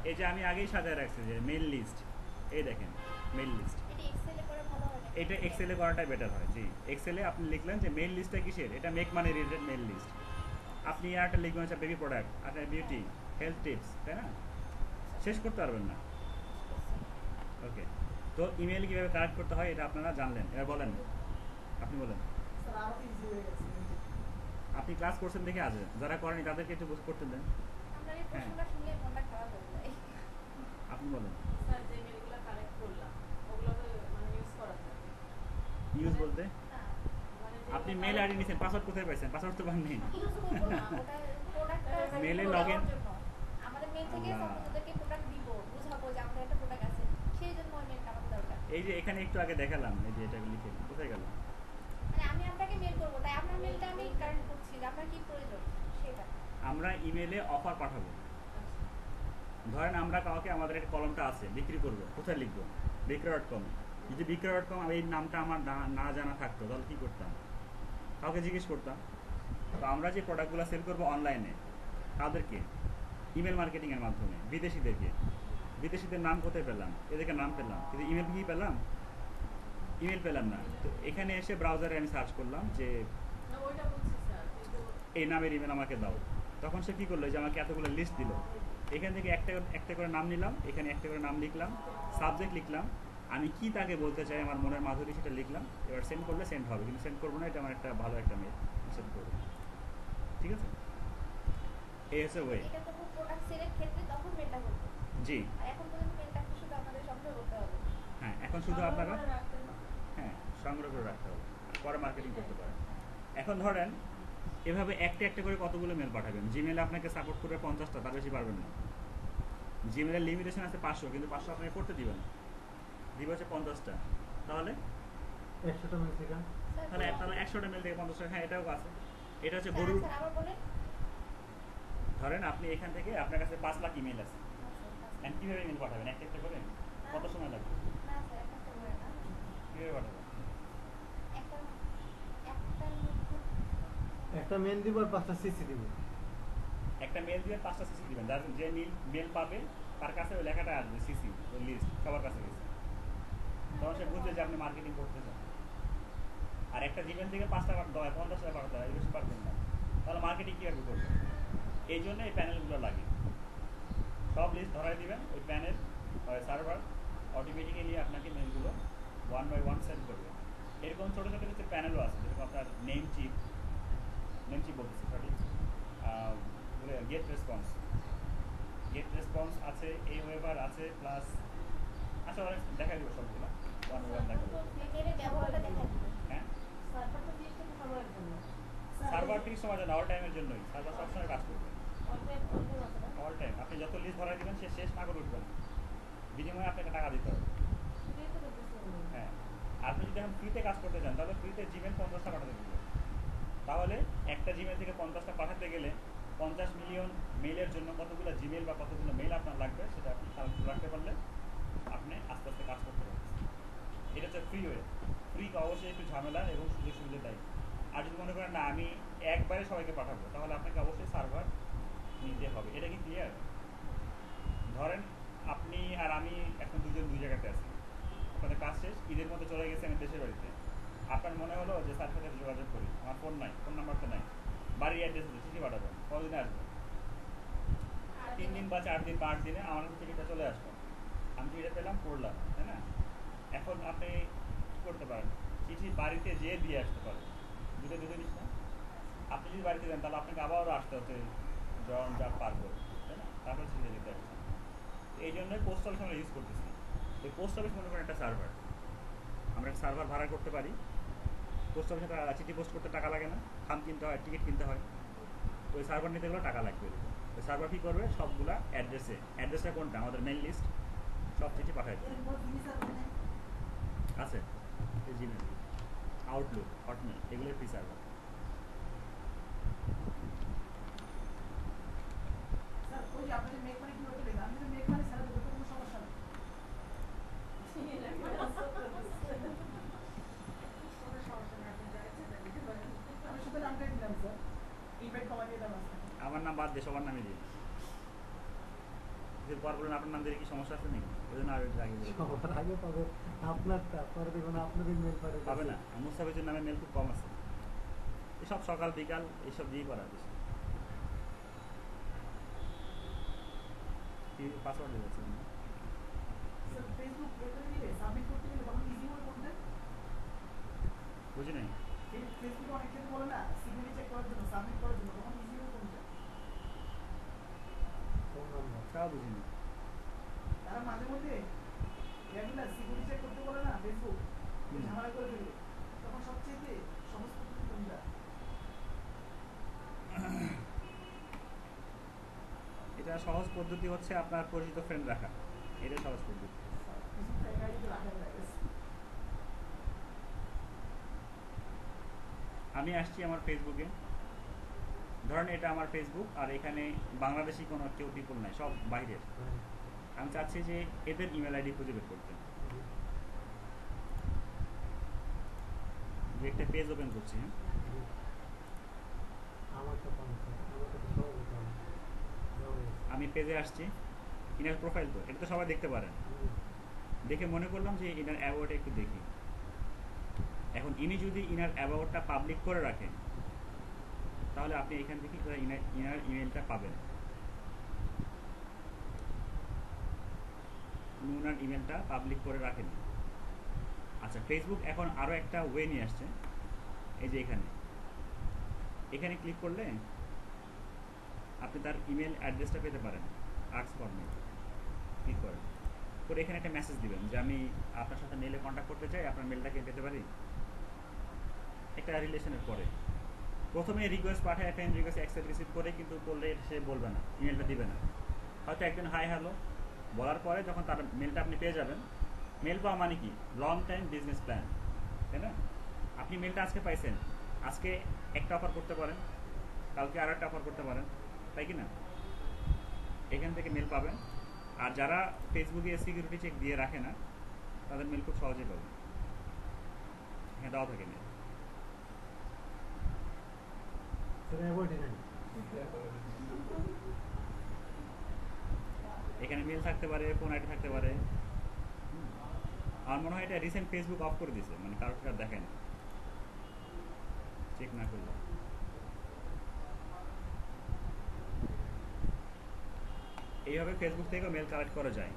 এই যে আমি আগেই সাজায় রাখছি যে মেল লিস্ট, এই দেখেন মেল লিস্ট। এটা এক্সেলে করে ভালো হবে। এটা এক্সেলে করাটাই বেটার হয়। জি, এক্সেলে আপনি লিখলেন যে মেইল লিস্টটা কিসের, এটা make money related mail list. আপনি আর একটা লিখবেন হচ্ছে বেবি প্রোডাক্ট, একটা বিউটি, হেলথ টিপস, তাই না? শেষ করতে পারবেন না। ওকে, তো ইমেল কীভাবে কানেক্ট করতে হয় এটা আপনারা জানলেন, এবার বলেন, আপনি বলেন। স্যার আরো ইজি হয়ে গেছে। আপনি ক্লাস করছেন দেখে আছে, যারা করেনি তাদেরকে একটু করতে দেন। আমরা এই প্রশ্নটা শুনলে মনটা খারাপ হয়ে যায়। আপনি বলেন। স্যার যে মেলগুলো কানেক্ট করলাম ওগুলো তো মানে ইউজ করা যায় ইউজ বলতে না, মানে আপনি মেল আইডি নিছেন, পাসওয়ার্ড কোথায় পাইছেন? পাসওয়ার্ড তো পাননি। ইউজ করবো না, ওটা প্রোডাক্টটা মেলে দেওয়ার login- জন্য। আমাদের মেল থেকে আল্লাহ। সাপোজ ওদেরকে প্রোডাক্ট দিব, বুঝাবো যে আমাদের একটা প্রোডাক্ট আছে, সেই জন্য ওই মেলটা আমাদের দরকার। এই যে এখানে একটু আগে দেখালাম, এই যে এটা লিখে কোথায় গেল? মানে আমি আপনাকে মেল করবো, তাই আপনার মেলটা আমি কারেন্ট করছি যে আপনার কি প্রয়োজন সেটা। আমরা ইমেলে অফার পাঠাবো। ধরেন আমরা কাউকে, আমাদের একটা কলমটা আছে, বিক্রি করবো, কোথায় লিখবো? বিক্রয়.com। যদি বিক্রয়.com এই নামটা আমার না জানা থাকতো তাহলে কী করতাম? কাউকে জিজ্ঞেস করতাম। তো আমরা যে প্রোডাক্টগুলো সেল করবো অনলাইনে, তাদেরকে ইমেল মার্কেটিংয়ের মাধ্যমে বিদেশিদের নাম কোথায় পেলাম? এদেরকে নাম পেলাম, কিন্তু ইমেল কি পেলাম? ইমেল পেলাম না। তো এখানে এসে ব্রাউজারে আমি সার্চ করলাম যে না ওইটা বলছি স্যার কিন্তু এই নামের ইমেল আমাকে দাও। তখন সে কী করলো, যে আমাকে এতগুলো লিস্ট দিল। এখান থেকে একটা করে নাম নিলাম, এখানে একটা করে নাম লিখলাম, সাবজেক্ট লিখলাম, আমি কি তাকে বলতে চাই আমার মনের মাধুরী সেটা লিখলাম। এবার সেন্ড করলে সেন্ড হবে, কিন্তু সেন্ড করবো না, এটা আমার একটা ভালো একটা মেল, সেন্ড করবো। ঠিক আছে, এই হচ্ছে ওয়ে। এটা করবো প্রোডাক্ট সেলের ক্ষেত্রে, তখন মেলটা করবো। জি আর এখন পর্যন্ত মেলটা শুধু আপনাদের সংগ্রহ করতে হবে। হ্যাঁ, এখন শুধু আপনারা করে রাখতে হবে। হ্যাঁ সংগ্রহ করে রাখতে হবে, পরে মার্কেটিং করতে পারেন। এখন ধরেন এভাবে একটা করে কতগুলো মেল পাঠাবেন? জিমেলে আপনাকে সাপোর্ট করবে 50টা, তার বেশি পারবেন না। জিমেলের লিমিটেশন আছে 500, কিন্তু 500 আপনাকে করতে দিবেন, দিবে হচ্ছে 50টা। তাহলে 100টা মেল থেকে তাহলে 100টা মেল থেকে 50টা, হ্যাঁ এটাও আছে। এটা হচ্ছে স্যার, গরুর, স্যার আবার বলেন। ধরেন আপনি এখান থেকে আপনার কাছে 5 লাখ ইমেল আছে, আচ্ছা, এখন কীভাবে ইমেল পাঠাবেন? একটা করে কত সময় লাগবে? না স্যার, একটা করে না। কীভাবে পাঠাবেন? একটা একটা মেল দিব আর 5টা সিসি দিব। একটা মেল দিয়ে 5টা সিসি দিবেন, যার যে মেল পাবে তার কাছে ওই লেখাটা আসবে, সিসি ওই লিস্ট সবার কাছে গেছে, তখন সে বুঝবে যে আপনি মার্কেটিং করতে চান। আর একটা জিমেল থেকে 5টা 50টা পাঠাতে হয়, এই বেশি পারবেন না, তাহলে মার্কেটিং কীভাবে করবেন? এই জন্য এই প্যানেলগুলো লাগে। সব লিস্ট ধরাই দিবেন, ওই প্যানেল সার্ভার অটোমেটিক্যালি আপনাকে মেলগুলো 1 বাই 1 সেন্ড করবে। এরকম ছোটো ছোটো কিছু প্যানেলও আছে, যেরকম আপনার নেম চিপ বলতেছি, সরি, গেট রেসপন্স আছে, এই ওয়েবার আছে, প্লাস আচ্ছা অনেক দেখা দিব সবগুলো, 1 বাই 1 দেখা দেবো। মেলের ব্যবহারটা দেখা দিবেন। হ্যাঁ, সার্ভার তো দিয়ে থেকে সময়ের জন্য সার্ভার ঠিক সময় না, অল টাইমের জন্যই, সার্ভার সবসময় কাজ করবে, অনলাইন আছে না অল টাইম। আপনি যত লিস্ট ধরাই দেবেন সে শেষ না করে উঠবেন, বিনিময়ে আপনাকে টাকা দিতে হবে। সেটাই তো বলতেছি আমি। হ্যাঁ, আপনি যদি এখন ফ্রিতে কাজ করতে চান তাহলে ফ্রিতে জিমেল 50টা পাঠাতে দিবেন। তাহলে একটা জিমেল থেকে 50টা পাঠাতে গেলে 50 মিলিয়ন মেলের জন্য কতগুলো জিমেল বা কতগুলো মেল আপনার লাগবে সেটা আপনি কালেক্ট রাখতে পারলে আপনি আস্তে আস্তে কাজ করতে পারবেন। এটা হচ্ছে ফ্রি ওয়ে। ফ্রি অবশ্যই একটু ঝামেলা এবং সুযোগ সুবিধা দেয়। আর যদি মনে করেন না আমি একবারে সবাইকে পাঠাবো, তাহলে আপনাকে অবশ্যই সার্ভার নিতে হবে। এটা কি ক্লিয়ার? ধরেন আপনি আর আমি এখন দুজন দুই জায়গাতে আছি, আপনাদের কাজ শেষ, ঈদের মধ্যে চলে গেছে আমি দেশের বাড়িতে। আপনার মনে হলো যে স্যার সাথে যোগাযোগ করি, আমার ফোন নাই, ফোন নাম্বার তো নাই, বাড়ির অ্যাড্রেস আছে, চিঠি পাঠাবেন, কতদিনে আসবে? 3 দিন বা 4 দিন বা 8 দিনে আমার কাছে চিঠিটা চলে আসলো, আমি চিঠিটা পেলাম, পড়লাম, তাই না? এখন আপনি কী করতে পারেন? চিঠি বাড়িতে যেয়ে দিয়ে আসতে পারেন, দুটো জিনিস না? আপনি যদি বাড়িতে যান তাহলে আপনাকে আবারও আসতে হচ্ছে জন যা পার করে, তাই না? তারপরে চিঠি দিতে আসছে। এই জন্যই পোস্ট অফিস আমরা ইউজ করতেছি। এই পোস্ট অফিস মনে করেন একটা সার্ভার, আমরা একটা সার্ভার ভাড়া করতে পারি। পোস্ট অফিসে চিঠি পোস্ট করতে টাকা লাগে না, খাম কিনতে হয়, টিকিট কিনতে হয়, তো ওই সার্ভার নিতে গেলে টাকা লাগবে। ওই সার্ভার কী করবে? সবগুলা অ্যাড্রেসটা কোনটা? আমাদের মেইল লিস্ট, সব চিঠি পাঠায় দেবে। এরপর জিনিস আছে এই জিমেল, আউটলুক, হটমেল, এগুলোই ফ্রি সার্ভার। স্যার ওই যে আপনি মেক মানে কিভাবে দেখেন? আমি যদি মেক মানে স্যার তো কোনো সমস্যা নেই। কোনো সমস্যা নেই, আপনি যা ইচ্ছা তাই দিতে পারেন। আমি শুধু নামটাই দিলাম স্যার, ইনভাইট কমা দিয়ে দিলাম আজকে। আমার নাম বাদ দিয়ে সবার নামে দিই। কিছু পর বলেন আপনার নাম দিয়ে কি সমস্যা আছে নাকি? ওই জন্য আর একটু আগে বললাম। সবার আগে পাবে আপনারটা, পরে দেখবেন আপনার ইমেল পাঠাবে। পাবে না, মুস্তাফিজুর নামে মেল খুব কম আছে। এসব সকাল বিকাল এইসব দিয়েই করা বেশি। কি পাসওয়ার্ড দিয়ে যাচ্ছেন? স্যার ফেসবুক ওখানে দিলে সাবমিট করতে গেলে তখন ইজি ওয়ে কোনটা? বুঝি নাই। ফেসবুকে অনেক ক্ষেত্রে বলে না সিগনেচার চেক করার জন্য, সাবমিট করার জন্য, তখন ইজি ওয়ে কোনটা? Phone number. তাও বুঝিনি। তারা মাঝে মধ্যে রেগুলার সিকিউরিটি চেক করতে বলে না ফেসবুক, হুম। ঝামেলা করে ফেলে, তখন সবচেয়ে সহজ পদ্ধতি কোনটা? এটা সহজ পদ্ধতি হচ্ছে আপনার পরিচিত ফ্রেন্ড রাখা, এটা সহজ পদ্ধতি। কিছু ফ্রেন্ড তো রাখা লাগে। আমি আসছি আমার ফেসবুকে, ধরেন এটা আমার ফেসবুক, আর এখানে বাংলাদেশি কোনো কেউ পিপল নাই, সব বাইরের। আমি চাচ্ছি যে এদের ইমেল আইডি খুঁজে বের করতে। যে একটা পেজ ওপেন করছি, হ্যাঁ, আমারটা পান স্যার, আমারটা তো সহজ হতে হবে। আমি পেজে আসছি, ইনার প্রোফাইল তো এটা তো সবাই দেখতে পারেন। দেখে মনে করলাম যে ইনার অ্যাওয়ার্ডটা একটু দেখি। এখন ইনি যদি ইনার অ্যাওয়ার্ডটা পাবলিক করে রাখেন, তাহলে আপনি এখান থেকে ইনার ইমেলটা পাবেন। উনার ইমেলটা পাবলিক করে রাখেন। আচ্ছা, ফেসবুক এখন আরও একটা ওয়ে নিয়ে আসছে, এই যে এখানে ক্লিক করলে আপনি তার ইমেল অ্যাড্রেসটা পেতে পারেন। আস্ক ফর মেল ক্লিক করেন, করে এখানে একটা মেসেজ দিবেন যে আমি আপনার সাথে মেলে কন্ট্যাক্ট করতে চাই, আপনার মেলটাকে পেতে পারি। একটা রিলেশনের পরে প্রথমে রিকোয়েস্ট পাঠায়, ফ্রেন্ড রিকোয়েস্ট অ্যাকসেপ্ট রিসিভ করে, কিন্তু করলে সে বলবে না, ইমেলটা দিবে না। হয়তো একদিন হাই হ্যালো বলার পরে যখন তার মেলটা আপনি পেয়ে যাবেন, মেল পাওয়া মানে কি লং টাইম বিজনেস প্ল্যান, তাই না? আপনি মেলটা আজকে পাইছেন, আজকে একটা অফার করতে পারেন, কালকে আর একটা অফার করতে পারেন, তাই কি না? এখান থেকে মেল পাবেন। আর যারা ফেসবুকে সিকিউরিটি চেক দিয়ে রাখে না, তাদের মেল খুব সহজেই পাবেন। হ্যাঁ, দেওয়া থাকে মেল। স্যার অ্যাভয়েডই নাই। এখানে মেল থাকতে পারে, ফোন আইডি থাকতে পারে। আমার মনে হয় এটা রিসেন্ট ফেসবুক অফ করে দিয়েছে, মানে কারোর কাছে দেখেন চেক না করলে। এইভাবে ফেসবুক থেকেও মেল কালেক্ট করা যায়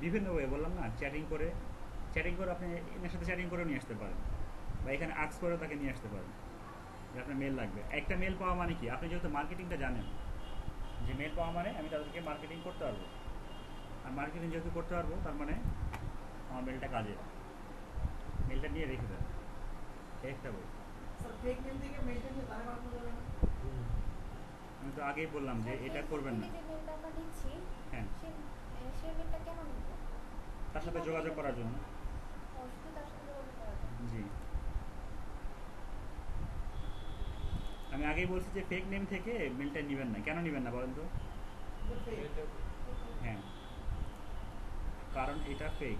বিভিন্ন ওয়ে, বললাম না, চ্যাটিং করে আপনি এর সাথে চ্যাটিং করে নিয়ে আসতে পারেন, বা এখানে আস্ক করে তাকে নিয়ে আসতে পারেন যে আপনার মেল লাগবে। একটা মেল পাওয়া মানে কি, আপনি যেহেতু মার্কেটিংটা জানেন, যে মেল পাওয়া মানে আমি তাদেরকে মার্কেটিং করতে পারবো, আর মার্কেটিং যেহেতু করতে পারবো, তার মানে আমার মেলটা কাজে, মেলটা নিয়ে রেখে দেন। একটা বই স্যার ফেক মেল থেকে মেলটা নিয়ে তারা বানানো যাবে না? আমি তো আগেই বললাম যে এটা করবেন না। যে মেলটা আমরা নিচ্ছি, হ্যাঁ, সেই মেলটা কেন নিব? তার সাথে যোগাযোগ করার জন্য। শুধু তার সাথে যোগাযোগ করার জন্য। জি, আমি আগেই বলছি যে ফেক নেম থেকে মেলটা নেবেন না। কেন নেবেন না বলেন তো? হ্যাঁ, কারণ এটা ফেক।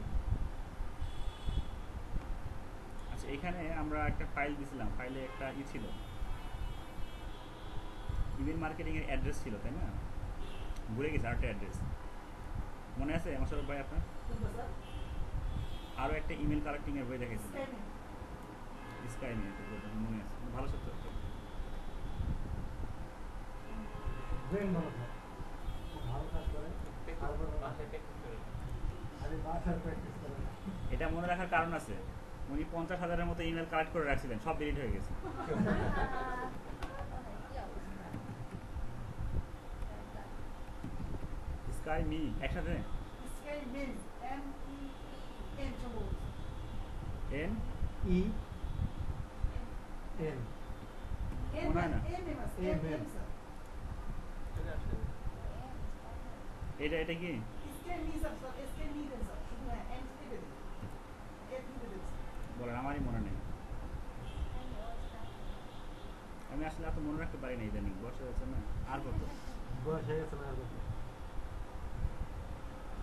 আচ্ছা, এখানে আমরা একটা ফাইল দিছিলাম, ফাইলে একটা ছিল, ইমেল মার্কেটিং এর অ্যাড্রেস ছিল, তাই না? ভুলে গেছি আরেকটা অ্যাড্রেস, মনে আছে মোশাররফ ভাই আপনার? কোনটা স্যার? আরও একটা ইমেল কালেক্টিং এর বই দেখেছিলাম, স্ক্যামিং। স্কাই নিয়ে, মনে আছে, ভালো সত্য। ব্রেন ভালো স্যার, খুব ভালো কাজ করে। আরে বাসার প্র্যাকটিস করে। এটা মনে রাখার কারণ আছে, উনি 50,000-এর মতো ইমেল কালেক্ট করে রাখছিলেন, সব ডিলিট হয়ে গেছে। কি অবস্থা? স্কাই মি একসাথে, স্ক্যামিং, MEEN সম্ভবত। এন ই এন মনে হয় না। MM আছে, MM MM স্যার। এটা কি? স্ক্যামিং স্যার, স্ক্যামিং স্যার, শুধু হ্যাঁ এন কেটে দিন। এফ কেটে দিন। বলেন, আমারই মনে নেই। আমি আসলে এত মনে রাখতে পারি না, ইদানিং বসে হয়েছে না। আর কত বয়স হয়ে গেছে না আর কত?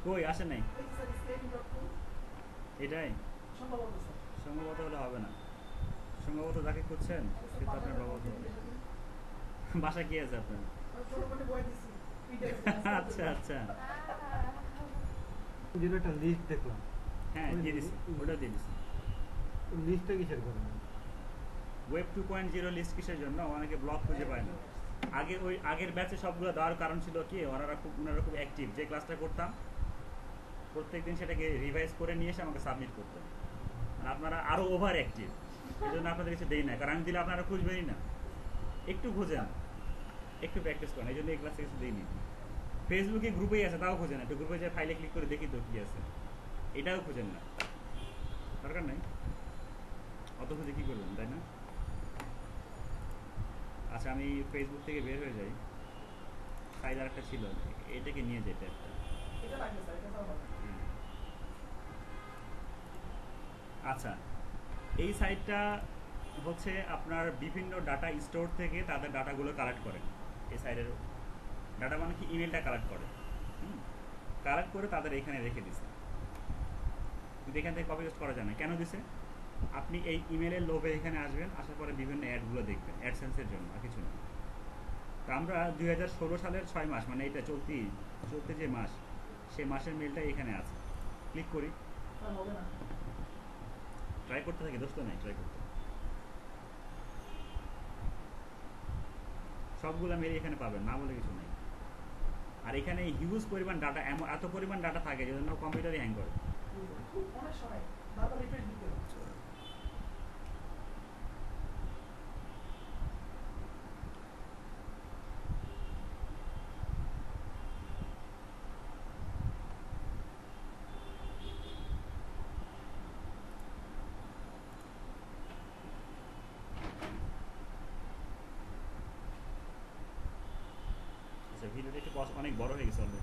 কই আসে নাই, এই স্যার স্ক্যামিং.com এটাই সম্ভবত স্যার। সম্ভবত হলে হবে না। সম্ভবত যাকে খুঁজছেন সে তো আপনার বাবা হতে হবে। বাসা কি আছে আপনার? ছোট করে বই দিছি। আচ্ছা আচ্ছা, যেটা একটা লিস্ট দেখলাম, হ্যাঁ দিয়ে দিছি, ওটাও দিয়ে দিছি। লিস্টটা কিসের কারণে? ওয়েব 2.0 লিস্ট কিসের জন্য? অনেকে ব্লগ খুঁজে পায় না। আগে ওই আগের ব্যাচে সবগুলো দেওয়ার কারণ ছিল কি, ওনারা খুব অ্যাক্টিভ, যে ক্লাসটা করতাম প্রত্যেকদিন সেটাকে রিভাইজ করে নিয়ে এসে আমাকে সাবমিট করতেন। আর আপনারা আরও ওভার অ্যাক্টিভ, এই জন্য আপনাদের কিছু দেই না, কারণ আমি দিলে আপনারা খুঁজবেনই না। একটু খোঁজেন, একটু প্র্যাকটিস করেন, এই জন্য এই ক্লাসে কিছু দিইনি। ফেসবুকে গ্রুপেই আছে, তাও খোঁজেন, একটু গ্রুপে যায় ফাইলে ক্লিক করে দেখি তো কী আছে, এটাও খুঁজেন না, দরকার নাই, অত খুঁজে কী করবেন, তাই না? আচ্ছা আমি ফেসবুক থেকে বের হয়ে যাই, ফাইল আর একটা ছিল, এটাকে নিয়ে যাই, এটা একটা। এটা লাগবে স্যার, এটা তাও হবে। আচ্ছা, এই সাইটটা হচ্ছে আপনার বিভিন্ন ডাটা স্টোর থেকে তাদের ডাটাগুলো কালেক্ট করে। এই সাইটের ডাটা মানে কি, ইমেলটা কালেক্ট করে, কালেক্ট করে তাদের এখানে রেখে দিছে। কিন্তু এখান থেকে কপি পেস্ট করা যায় না। কেন দিছে? আপনি এই ইমেলের লোভে এখানে আসবেন, আসার পরে বিভিন্ন অ্যাডগুলো দেখবেন, অ্যাডসেন্সের জন্য, আর কিছু না। তো আমরা 2016 সালের 6 মাস, মানে এটা চলতি যে মাস, সেই মাসের মেলটা এখানে আছে। ক্লিক করি, স্যার হবে না। ট্রাই করতে থাকি, দোষ তো নাই, ট্রাই করতে। সবগুলো মেরে এখানে পাবেন, না বলে কিছু নাই। আর এখানে হিউজ পরিমাণ ডাটা, এত পরিমাণ ডাটা থাকে যেজন্য কম্পিউটারই হ্যাং করে। খুব অনেক সময় বারবার রিফ্রেশ দিতে হবে। আচ্ছা, ভিডিওটা একটু অনেক বড় হয়ে গেছে অলরেডি।